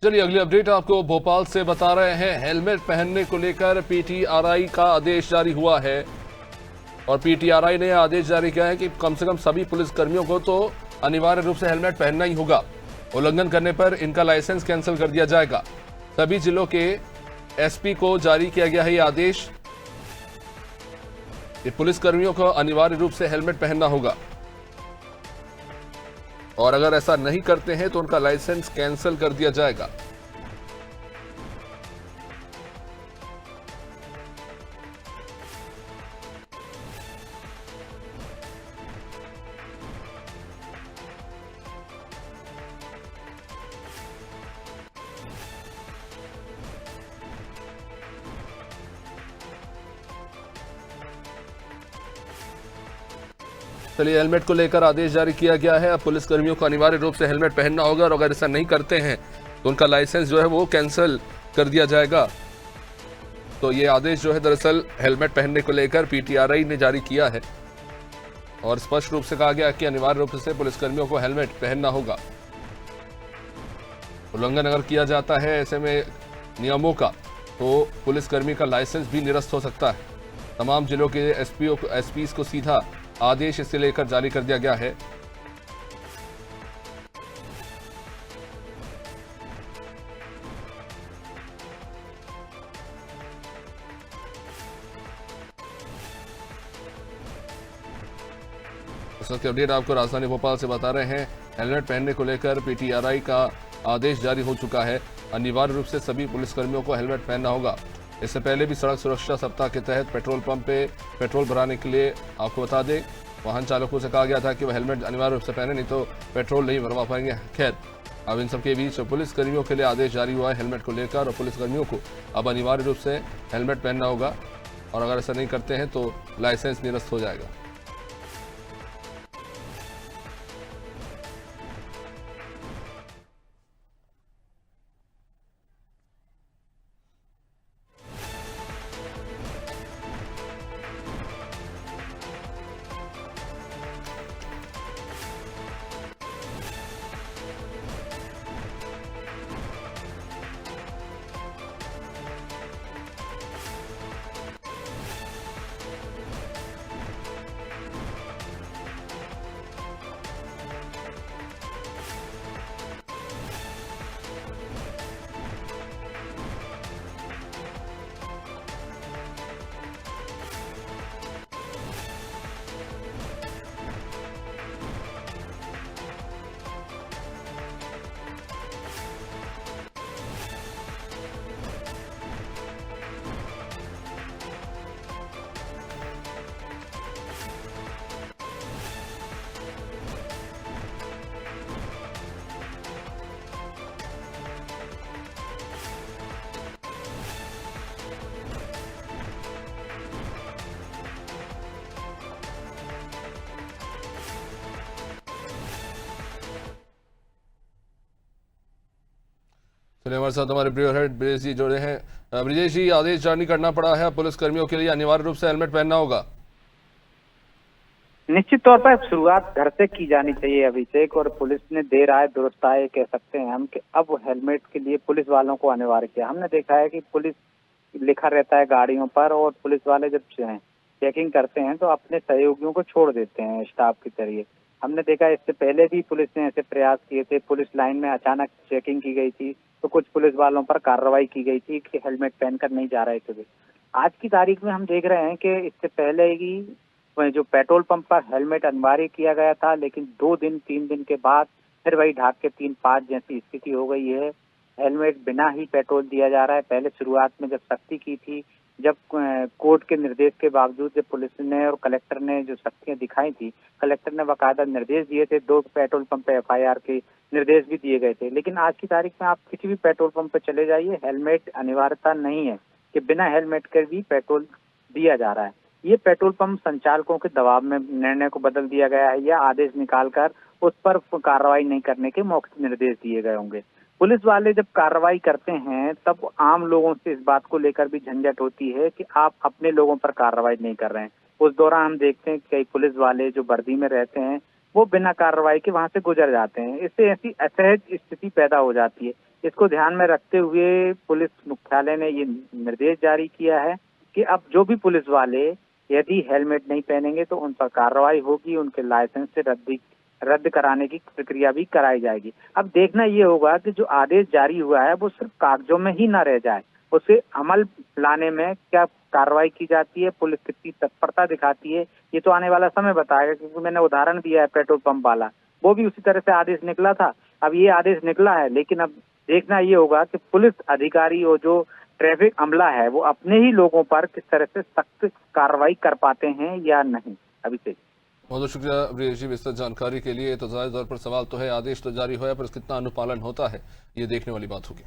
चलिए अगली अपडेट आपको भोपाल से बता रहे हैं। हेलमेट पहनने को लेकर पीटीआरआई का आदेश जारी हुआ है और पीटीआरआई ने आदेश जारी किया है कि कम से कम सभी पुलिसकर्मियों को तो अनिवार्य रूप से हेलमेट पहनना ही होगा। उल्लंघन करने पर इनका लाइसेंस कैंसिल कर दिया जाएगा। सभी जिलों के एसपी को जारी किया गया है यह आदेश कि पुलिसकर्मियों को अनिवार्य रूप से हेलमेट पहनना होगा और अगर ऐसा नहीं करते हैं तो उनका लाइसेंस कैंसिल कर दिया जाएगा। चलिए हेलमेट को लेकर आदेश जारी किया गया है। अब पुलिसकर्मियों को अनिवार्य रूप से हेलमेट पहनना होगा और अगर ऐसा नहीं करते हैं तो उनका लाइसेंस जो है वो कैंसिल कर दिया जाएगा। तो ये आदेश जो है दरअसल हेलमेट पहनने को लेकर पीटीआरआई ने जारी किया है और स्पष्ट रूप से कहा गया कि अनिवार्य रूप से पुलिसकर्मियों को हेलमेट पहनना होगा। उल्लंघन अगर किया जाता है ऐसे में नियमों का तो पुलिसकर्मी का लाइसेंस भी निरस्त हो सकता है। तमाम जिलों के एसपीज को सीधा आदेश इसे लेकर जारी कर दिया गया है। इस वक्त की अपडेट आपको राजधानी भोपाल से बता रहे हैं। हेलमेट पहनने को लेकर पीटीआरआई का आदेश जारी हो चुका है। अनिवार्य रूप से सभी पुलिसकर्मियों को हेलमेट पहनना होगा। इससे पहले भी सड़क सुरक्षा सप्ताह के तहत पेट्रोल पंप पे पेट्रोल भराने के लिए आपको बता दें वाहन चालकों से कहा गया था कि वह हेलमेट अनिवार्य रूप से पहने, नहीं तो पेट्रोल नहीं भरवा पाएंगे। खैर अब इन सबके बीच पुलिसकर्मियों के लिए आदेश जारी हुआ है हेलमेट को लेकर और पुलिसकर्मियों को अब अनिवार्य रूप से हेलमेट पहनना होगा और अगर ऐसा नहीं करते हैं तो लाइसेंस निरस्त हो जाएगा। चलिए हमारे साथ हमारे ब्यूरो हेड ब्रिजेश जी जुड़े हैं। ब्रिजेश जी, आदेश जारी करना पड़ा है पुलिसकर्मियों के लिए अनिवार्य रूप से हेलमेट पहनना होगा। निश्चित तौर पर शुरुआत घर से की जानी चाहिए अभिषेक, और पुलिस ने देर आए दुरुस्त आए कह सकते हैं हम कि अब हेलमेट के लिए पुलिस वालों को अनिवार्य किया। हमने देखा है कि पुलिस लिखा रहता है गाड़ियों पर और पुलिस वाले जब चेकिंग करते हैं तो अपने सहयोगियों को छोड़ देते हैं स्टाफ के जरिए। हमने देखा इससे पहले भी पुलिस ने ऐसे प्रयास किए थे। पुलिस लाइन में अचानक चेकिंग की गई थी तो कुछ पुलिस वालों पर कार्रवाई की गई थी कि हेलमेट पहनकर नहीं जा रहे थे वे। आज की तारीख में हम देख रहे हैं कि इससे पहले ही जो पेट्रोल पंप पर हेलमेट अनिवार्य किया गया था, लेकिन 2 दिन 3 दिन के बाद फिर वही ढाक के 3-5 जैसी स्थिति हो गई है। हेलमेट बिना ही पेट्रोल दिया जा रहा है। पहले शुरुआत में जब सख्ती की थी, जब कोर्ट के निर्देश के बावजूद जब पुलिस ने और कलेक्टर ने जो सख्तियां दिखाई थी, कलेक्टर ने बाकायदा निर्देश दिए थे, 2 पेट्रोल पंप पे एफआईआर के निर्देश भी दिए गए थे। लेकिन आज की तारीख में आप किसी भी पेट्रोल पंप पे चले जाइए, हेलमेट अनिवार्यता नहीं है कि बिना हेलमेट के भी पेट्रोल दिया जा रहा है। ये पेट्रोल पंप संचालकों के दबाव में निर्णय को बदल दिया गया है या आदेश निकालकर उस पर कार्रवाई नहीं करने के मौखिक निर्देश दिए गए होंगे। पुलिस वाले जब कार्रवाई करते हैं तब आम लोगों से इस बात को लेकर भी झंझट होती है कि आप अपने लोगों पर कार्रवाई नहीं कर रहे हैं। उस दौरान हम देखते हैं कि कई पुलिस वाले जो वर्दी में रहते हैं वो बिना कार्रवाई के वहां से गुजर जाते हैं। इससे ऐसी असहज स्थिति पैदा हो जाती है। इसको ध्यान में रखते हुए पुलिस मुख्यालय ने ये निर्देश जारी किया है कि अब जो भी पुलिस वाले यदि हेलमेट नहीं पहनेंगे तो उन पर कार्रवाई होगी, उनके लाइसेंस से रद्द कराने की प्रक्रिया भी कराई जाएगी। अब देखना ये होगा कि जो आदेश जारी हुआ है वो सिर्फ कागजों में ही ना रह जाए, उसे अमल लाने में क्या कार्रवाई की जाती है, पुलिस कितनी तत्परता दिखाती है, ये तो आने वाला समय बताएगा। क्योंकि मैंने उदाहरण दिया है पेट्रोल पंप वाला, वो भी उसी तरह से आदेश निकला था। अब ये आदेश निकला है, लेकिन अब देखना ये होगा कि पुलिस अधिकारी और जो ट्रैफिक अमला है वो अपने ही लोगों पर किस तरह से सख्त कार्रवाई कर पाते हैं या नहीं। अभी से बहुत बहुत शुक्रिया ब्रिजेश जी विस्तृत जानकारी के लिए। तो जाहिर तौर पर सवाल तो है, आदेश तो जारी हुआ है पर कितना अनुपालन होता है ये देखने वाली बात होगी।